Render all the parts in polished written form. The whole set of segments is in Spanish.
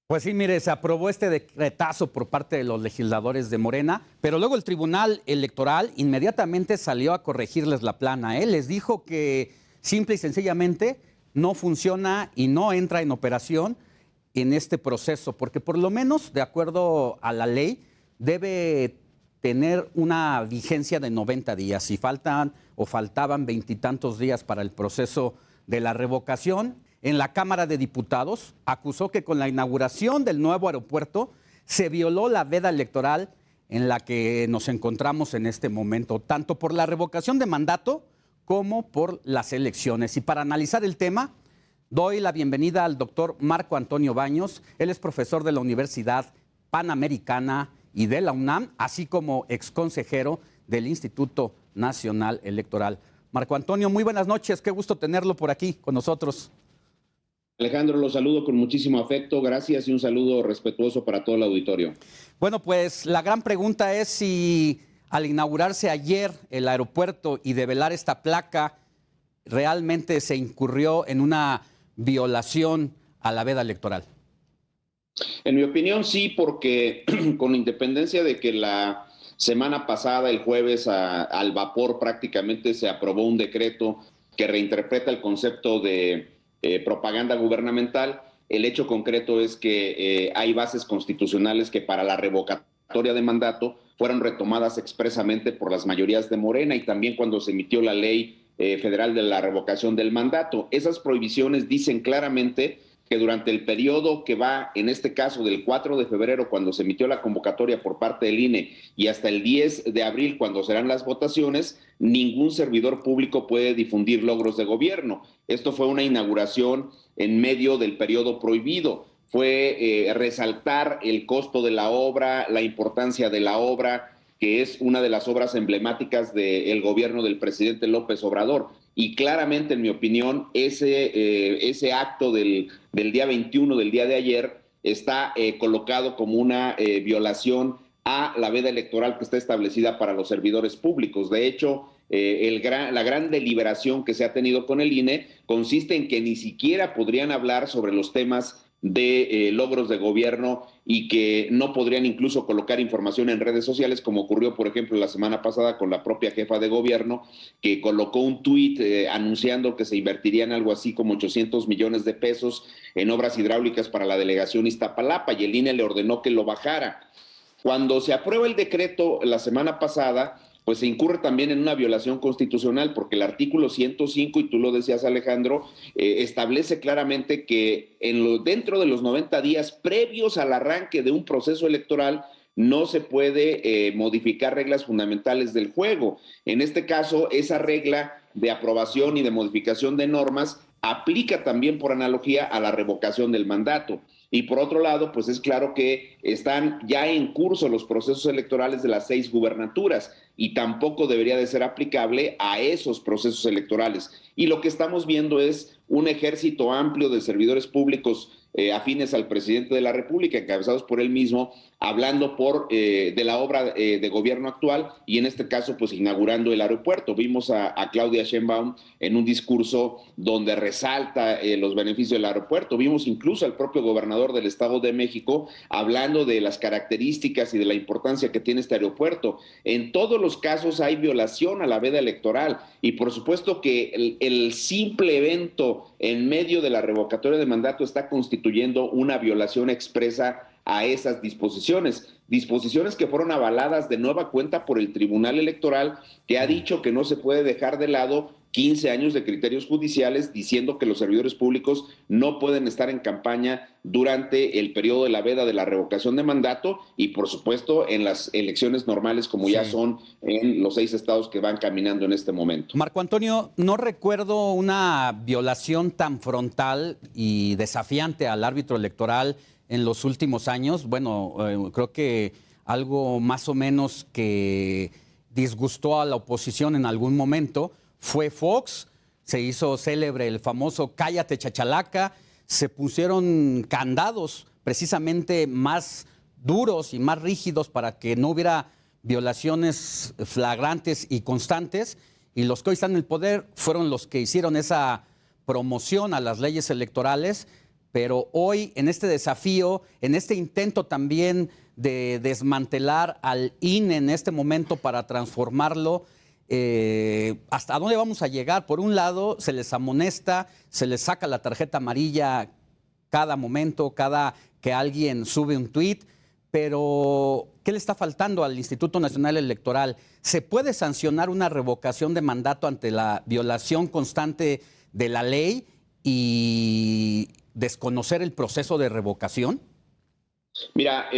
Pues sí, mire, se aprobó este decretazo por parte de los legisladores de Morena, pero luego el Tribunal Electoral inmediatamente salió a corregirles la plana, ¿eh? Les dijo que simple y sencillamente no funciona y no entra en operación en este proceso, porque por lo menos, de acuerdo a la ley, debe tener una vigencia de 90 días. Si faltan o faltaban veintitantos días para el proceso de la revocación, en la Cámara de Diputados acusó que con la inauguración del nuevo aeropuerto se violó la veda electoral en la que nos encontramos en este momento, tanto por la revocación de mandato como por las elecciones. Y para analizar el tema, doy la bienvenida al doctor Marco Antonio Baños. Él es profesor de la Universidad Panamericana y de la UNAM, así como exconsejero del Instituto Nacional Electoral. Marco Antonio, muy buenas noches, qué gusto tenerlo por aquí con nosotros. Alejandro, los saludo con muchísimo afecto, gracias y un saludo respetuoso para todo el auditorio. Bueno, pues la gran pregunta es si al inaugurarse ayer el aeropuerto y develar esta placa, realmente se incurrió en una violación a la veda electoral. En mi opinión sí, porque con independencia de que la semana pasada, el jueves, al vapor prácticamente se aprobó un decreto que reinterpreta el concepto de propaganda gubernamental. El hecho concreto es que hay bases constitucionales que para la revocatoria de mandato fueron retomadas expresamente por las mayorías de Morena y también cuando se emitió la ley federal de la revocación del mandato. Esas prohibiciones dicen claramente que durante el periodo que va, en este caso, del 4 de febrero, cuando se emitió la convocatoria por parte del INE, y hasta el 10 de abril, cuando serán las votaciones, ningún servidor público puede difundir logros de gobierno. Esto fue una inauguración en medio del periodo prohibido. Fue resaltar el costo de la obra, la importancia de la obra, que es una de las obras emblemáticas del gobierno del presidente López Obrador. Y claramente, en mi opinión, ese acto del día 21, del día de ayer, está colocado como una violación a la veda electoral que está establecida para los servidores públicos. De hecho, la gran deliberación que se ha tenido con el INE consiste en que ni siquiera podrían hablar sobre los temas de logros de gobierno y que no podrían incluso colocar información en redes sociales, como ocurrió, por ejemplo, la semana pasada con la propia jefa de gobierno, que colocó un tuit anunciando que se invertirían algo así como 800 millones de pesos en obras hidráulicas para la delegación Iztapalapa, y el INE le ordenó que lo bajara. Cuando se aprueba el decreto la semana pasada, pues se incurre también en una violación constitucional, porque el artículo 105, y tú lo decías, Alejandro, establece claramente que dentro de los 90 días previos al arranque de un proceso electoral no se puede modificar reglas fundamentales del juego. En este caso, esa regla de aprobación y de modificación de normas aplica también por analogía a la revocación del mandato. Y por otro lado, pues es claro que están ya en curso los procesos electorales de las 6 gubernaturas y tampoco debería de ser aplicable a esos procesos electorales. Y lo que estamos viendo es un ejército amplio de servidores públicos afines al presidente de la República, encabezados por él mismo, hablando de la obra de gobierno actual y en este caso pues inaugurando el aeropuerto. Vimos a Claudia Sheinbaum en un discurso donde resalta los beneficios del aeropuerto. Vimos incluso al propio gobernador del Estado de México hablando de las características y de la importancia que tiene este aeropuerto. En todos los casos hay violación a la veda electoral y por supuesto que el simple evento en medio de la revocatoria de mandato está constituyendo una violación expresa a esas disposiciones que fueron avaladas de nueva cuenta por el Tribunal Electoral, que ha dicho que no se puede dejar de lado 15 años de criterios judiciales diciendo que los servidores públicos no pueden estar en campaña durante el periodo de la veda de la revocación de mandato y por supuesto en las elecciones normales como ya son en los 6 estados que van caminando en este momento. Marco Antonio, no recuerdo una violación tan frontal y desafiante al árbitro electoral en los últimos años. Bueno, creo que algo más o menos que disgustó a la oposición en algún momento fue Fox. Se hizo célebre el famoso cállate chachalaca, se pusieron candados precisamente más duros y más rígidos para que no hubiera violaciones flagrantes y constantes, y los que hoy están en el poder fueron los que hicieron esa promoción a las leyes electorales pero hoy en este desafío, en este intento también de desmantelar al INE en este momento para transformarlo, ¿hasta dónde vamos a llegar? Por un lado, se les amonesta, se les saca la tarjeta amarilla cada momento, cada que alguien sube un tuit, pero ¿qué le está faltando al Instituto Nacional Electoral? ¿Se puede sancionar una revocación de mandato ante la violación constante de la ley y desconocer el proceso de revocación? Mira,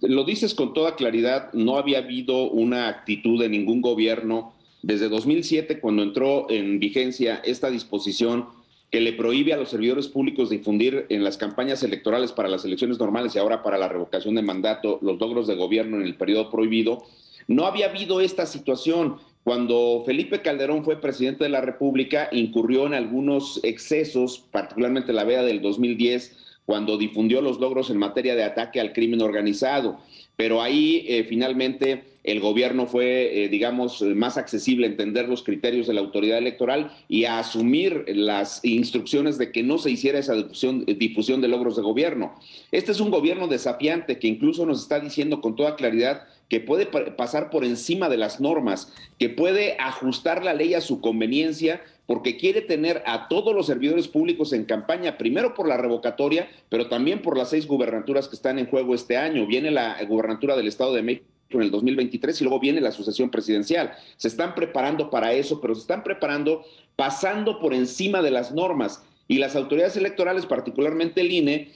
lo dices con toda claridad, no había habido una actitud de ningún gobierno desde 2007, cuando entró en vigencia esta disposición que le prohíbe a los servidores públicos difundir en las campañas electorales para las elecciones normales y ahora para la revocación de mandato los logros de gobierno en el periodo prohibido. No había habido esta situación. Cuando Felipe Calderón fue presidente de la República, incurrió en algunos excesos, particularmente la veda del 2010, cuando difundió los logros en materia de ataque al crimen organizado. Pero ahí finalmente el gobierno fue, digamos, más accesible a entender los criterios de la autoridad electoral y a asumir las instrucciones de que no se hiciera esa difusión de logros de gobierno. Este es un gobierno desafiante que incluso nos está diciendo con toda claridad que puede pasar por encima de las normas, que puede ajustar la ley a su conveniencia, porque quiere tener a todos los servidores públicos en campaña, primero por la revocatoria, pero también por las 6 gubernaturas que están en juego este año. Viene la gubernatura del Estado de México en el 2023 y luego viene la sucesión presidencial. Se están preparando para eso, pero se están preparando pasando por encima de las normas. Y las autoridades electorales, particularmente el INE,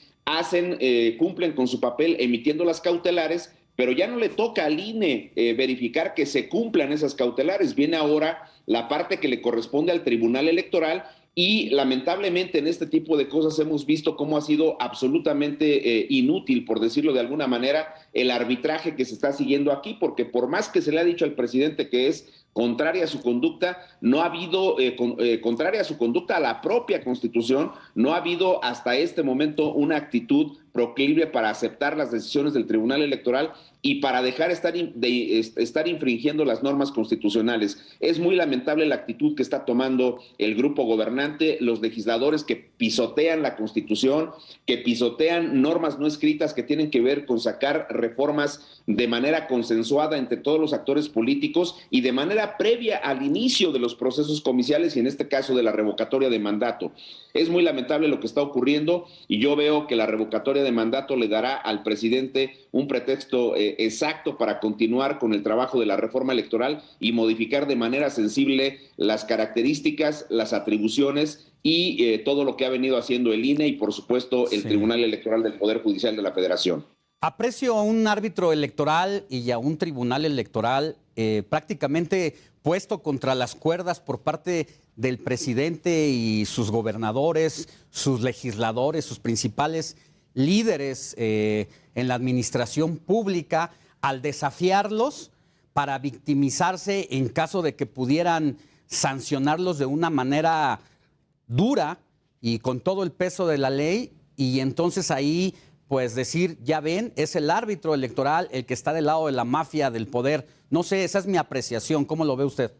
cumplen con su papel emitiendo las cautelares, pero ya no le toca al INE verificar que se cumplan esas cautelares. Viene ahora la parte que le corresponde al Tribunal Electoral y lamentablemente en este tipo de cosas hemos visto cómo ha sido absolutamente inútil, por decirlo de alguna manera, el arbitraje que se está siguiendo aquí, porque por más que se le ha dicho al presidente que es contraria a su conducta, no ha habido, contraria a su conducta a la propia Constitución, no ha habido hasta este momento una actitud proclive para aceptar las decisiones del Tribunal Electoral y para dejar de estar infringiendo las normas constitucionales. Es muy lamentable la actitud que está tomando el grupo gobernante, los legisladores que pisotean la Constitución, que pisotean normas no escritas que tienen que ver con sacar reformas de manera consensuada entre todos los actores políticos y de manera previa al inicio de los procesos comiciales y en este caso de la revocatoria de mandato. Es muy lamentable lo que está ocurriendo y yo veo que la revocatoria de mandato le dará al presidente un pretexto exacto para continuar con el trabajo de la reforma electoral y modificar de manera sensible las características, las atribuciones y todo lo que ha venido haciendo el INE y por supuesto el Tribunal Electoral del Poder Judicial de la Federación. Aprecio a un árbitro electoral y a un tribunal electoral prácticamente puesto contra las cuerdas por parte del presidente y sus gobernadores, sus legisladores, sus principales líderes en la administración pública, al desafiarlos para victimizarse en caso de que pudieran sancionarlos de una manera dura y con todo el peso de la ley, y entonces ahí pues decir, ya ven, es el árbitro electoral el que está del lado de la mafia del poder. No sé, esa es mi apreciación. ¿Cómo lo ve usted?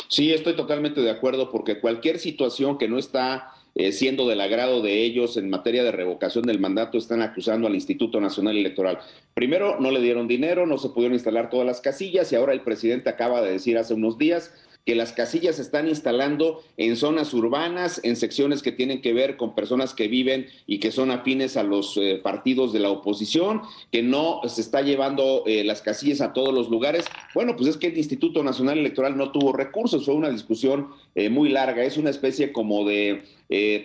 Sí, estoy totalmente de acuerdo, porque cualquier situación que no está siendo del agrado de ellos en materia de revocación del mandato, están acusando al Instituto Nacional Electoral. Primero, no le dieron dinero, no se pudieron instalar todas las casillas y ahora el presidente acaba de decir hace unos días que las casillas se están instalando en zonas urbanas, en secciones que tienen que ver con personas que viven y que son afines a los partidos de la oposición, que no se está llevando las casillas a todos los lugares. Bueno, pues es que el Instituto Nacional Electoral no tuvo recursos, fue una discusión muy larga, es una especie como de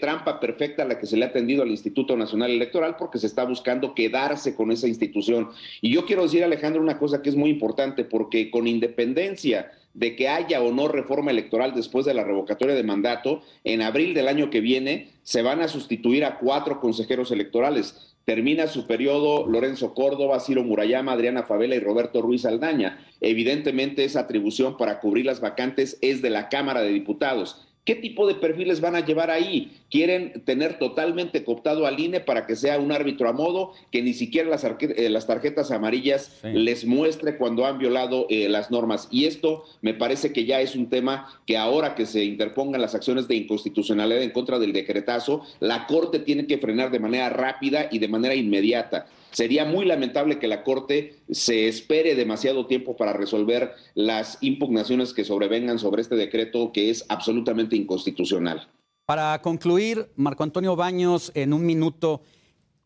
trampa perfecta a la que se le ha tendido al Instituto Nacional Electoral porque se está buscando quedarse con esa institución. Y yo quiero decir, Alejandro, una cosa que es muy importante, porque con independencia de que haya o no reforma electoral después de la revocatoria de mandato, en abril del año que viene se van a sustituir a 4 consejeros electorales. Termina su periodo Lorenzo Córdoba, Ciro Murayama, Adriana Favela y Roberto Ruiz Aldaña. Evidentemente esa atribución para cubrir las vacantes es de la Cámara de Diputados. ¿Qué tipo de perfiles van a llevar ahí? quieren tener totalmente cooptado al INE para que sea un árbitro a modo, que ni siquiera las tarjetas amarillas les muestre cuando han violado las normas. Y esto me parece que ya es un tema que ahora que se interpongan las acciones de inconstitucionalidad en contra del decretazo, la Corte tiene que frenar de manera rápida y de manera inmediata. Sería muy lamentable que la Corte se espere demasiado tiempo para resolver las impugnaciones que sobrevengan sobre este decreto que es absolutamente inconstitucional. Para concluir, Marco Antonio Baños, en un minuto,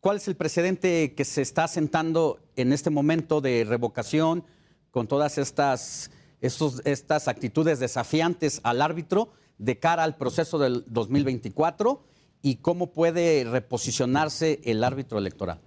¿cuál es el precedente que se está sentando en este momento de revocación con todas estas actitudes desafiantes al árbitro de cara al proceso del 2024 y cómo puede reposicionarse el árbitro electoral?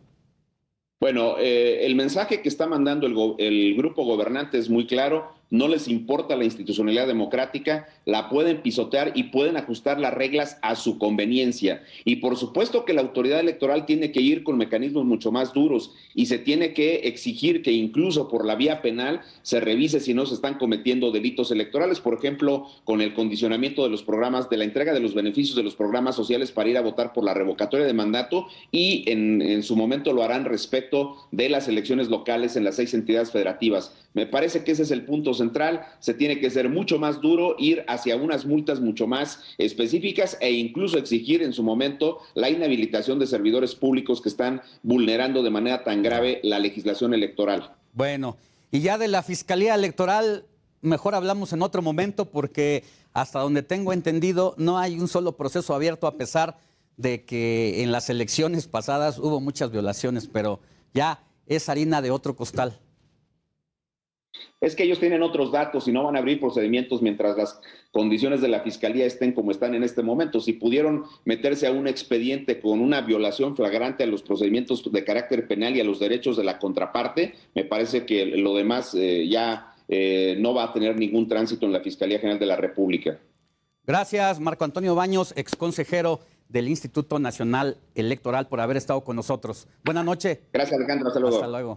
Bueno, el mensaje que está mandando el grupo gobernante es muy claro. No les importa la institucionalidad democrática, la pueden pisotear y pueden ajustar las reglas a su conveniencia. Y por supuesto que la autoridad electoral tiene que ir con mecanismos mucho más duros y se tiene que exigir que incluso por la vía penal se revise si no se están cometiendo delitos electorales, por ejemplo, con el condicionamiento de los programas, de la entrega de los beneficios de los programas sociales para ir a votar por la revocatoria de mandato, y en su momento lo harán respecto de las elecciones locales en las 6 entidades federativas. Me parece que ese es el punto central. Se tiene que ser mucho más duro, ir hacia unas multas mucho más específicas e incluso exigir en su momento la inhabilitación de servidores públicos que están vulnerando de manera tan grave la legislación electoral. Bueno, y ya de la Fiscalía Electoral, mejor hablamos en otro momento porque hasta donde tengo entendido no hay un solo proceso abierto a pesar de que en las elecciones pasadas hubo muchas violaciones, pero ya es harina de otro costal. Es que ellos tienen otros datos y no van a abrir procedimientos mientras las condiciones de la Fiscalía estén como están en este momento. Si pudieron meterse a un expediente con una violación flagrante a los procedimientos de carácter penal y a los derechos de la contraparte, me parece que lo demás no va a tener ningún tránsito en la Fiscalía General de la República. Gracias, Marco Antonio Baños, exconsejero del Instituto Nacional Electoral, por haber estado con nosotros. Buenas noches. Gracias, Alejandro. Hasta luego. Hasta luego.